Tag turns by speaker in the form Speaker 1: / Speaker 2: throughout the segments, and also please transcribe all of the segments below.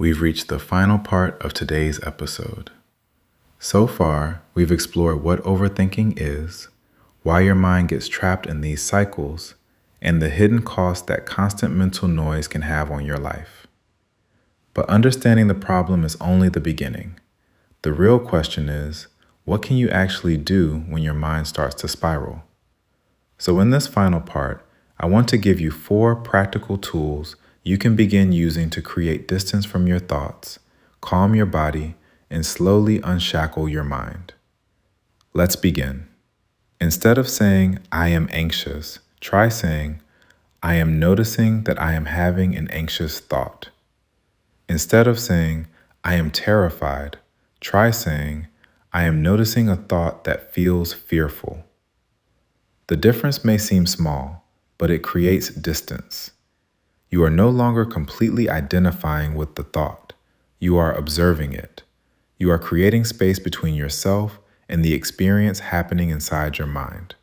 Speaker 1: we've reached the final part of today's episode. So far, we've explored what overthinking is, why your mind gets trapped in these cycles, and the hidden cost that constant mental noise can have on your life. But understanding the problem is only the beginning. The real question is, what can you actually do when your mind starts to spiral? So in this final part, I want to give you 4 practical tools you can begin using to create distance from your thoughts, calm your body, and slowly unshackle your mind. Let's begin. Instead of saying, I am anxious, try saying, I am noticing that I am having an anxious thought. Instead of saying, I am terrified, try saying, I am noticing a thought that feels fearful. The difference may seem small, but it creates distance. You are no longer completely identifying with the thought. You are observing it. You are creating space between yourself and the experience happening inside your mind.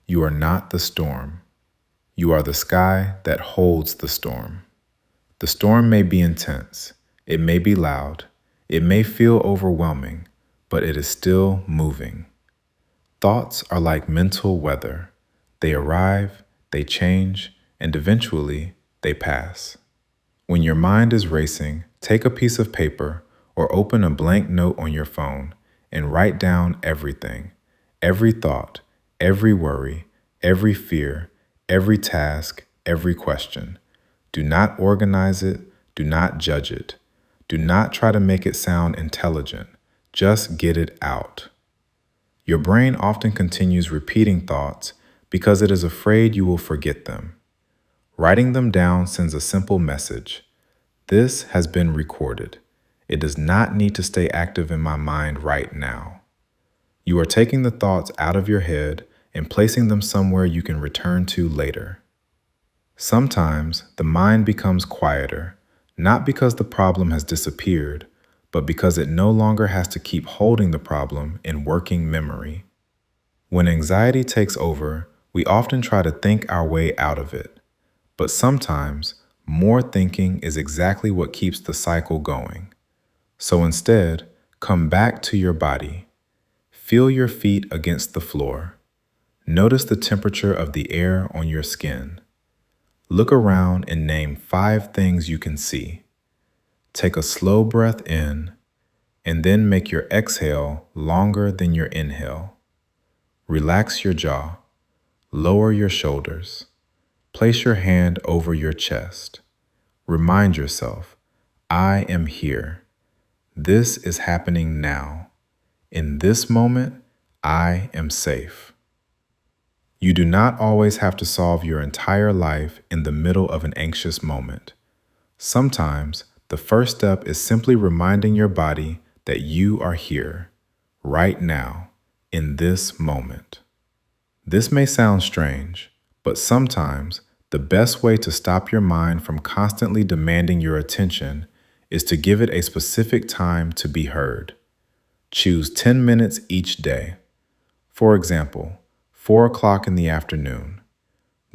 Speaker 1: You are not the storm. You are the sky that holds the storm. The storm may be intense. It may be loud. It may feel overwhelming, but it is still moving. Thoughts are like mental weather. They arrive, they change, and eventually they pass. When your mind is racing, take a piece of paper or open a blank note on your phone and write down everything, every thought, every worry, every fear, every task, every question. Do not organize it. Do not judge it. Do not try to make it sound intelligent. Just get it out. Your brain often continues repeating thoughts because it is afraid you will forget them. Writing them down sends a simple message. This has been recorded. It does not need to stay active in my mind right now. You are taking the thoughts out of your head and placing them somewhere you can return to later. Sometimes the mind becomes quieter, not because the problem has disappeared, but because it no longer has to keep holding the problem in working memory. When anxiety takes over, we often try to think our way out of it. But sometimes, more thinking is exactly what keeps the cycle going. So instead, come back to your body. Feel your feet against the floor. Notice the temperature of the air on your skin. Look around and name 5 things you can see. Take a slow breath in, and then make your exhale longer than your inhale. Relax your jaw. Lower your shoulders. Place your hand over your chest. Remind yourself, I am here. This is happening now. In this moment, I am safe. You do not always have to solve your entire life in the middle of an anxious moment. Sometimes, the first step is simply reminding your body that you are here, right now, in this moment. This may sound strange, but sometimes the best way to stop your mind from constantly demanding your attention is to give it a specific time to be heard. Choose 10 minutes each day. For example, 4 o'clock in the afternoon.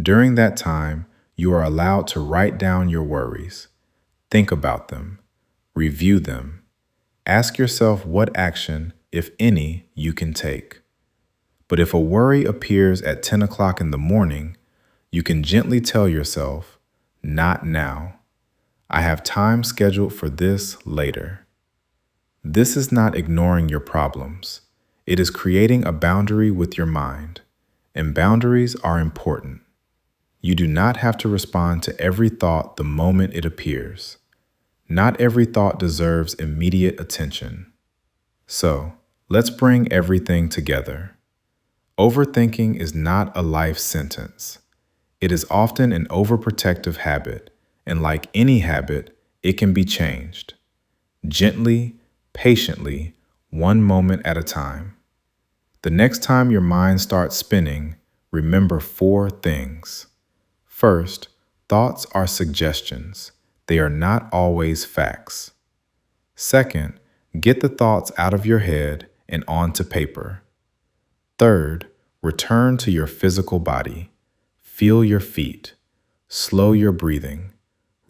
Speaker 1: During that time, you are allowed to write down your worries. Think about them. Review them. Ask yourself what action, if any, you can take. But if a worry appears at 10 o'clock in the morning, you can gently tell yourself, not now. I have time scheduled for this later. This is not ignoring your problems. It is creating a boundary with your mind, and boundaries are important. You do not have to respond to every thought the moment it appears. Not every thought deserves immediate attention. So, let's bring everything together. Overthinking is not a life sentence. It is often an overprotective habit, and like any habit, it can be changed. Gently, patiently, one moment at a time. The next time your mind starts spinning, remember 4 things. First, thoughts are suggestions. They are not always facts. Second, get the thoughts out of your head and onto paper. Third, return to your physical body. Feel your feet. Slow your breathing.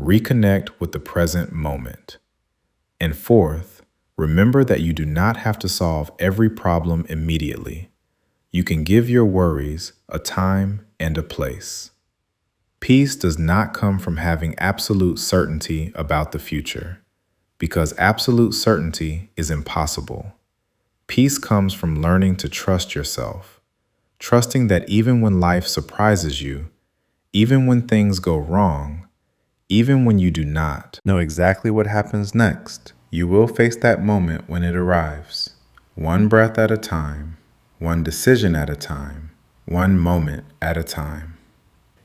Speaker 1: Reconnect with the present moment. And fourth, remember that you do not have to solve every problem immediately. You can give your worries a time and a place. Peace does not come from having absolute certainty about the future, because absolute certainty is impossible. Peace comes from learning to trust yourself, trusting that even when life surprises you, even when things go wrong, even when you do not know exactly what happens next, you will face that moment when it arrives. One breath at a time, one decision at a time, one moment at a time.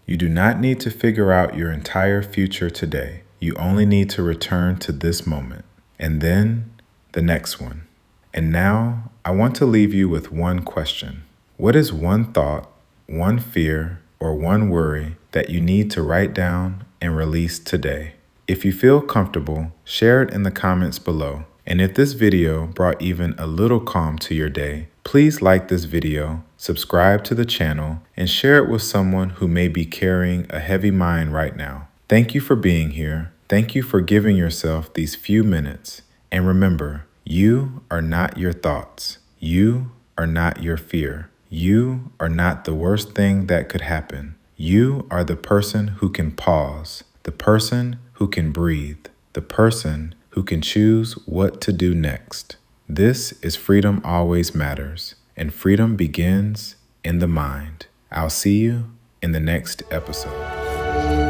Speaker 1: You do not need to figure out your entire future today. You only need to return to this moment, and then the next one. And now, I want to leave you with one question. What is one thought, one fear, or one worry that you need to write down and release today? If you feel comfortable, share it in the comments below. And if this video brought even a little calm to your day, please like this video, subscribe to the channel, and share it with someone who may be carrying a heavy mind right now. Thank you for being here. Thank you for giving yourself these few minutes. And remember, you are not your thoughts. You are not your fear. You are not the worst thing that could happen. You are the person who can pause, the person who can breathe, the person who can choose what to do next. This is Freedom Always Matters, and freedom begins in the mind. I'll see you in the next episode.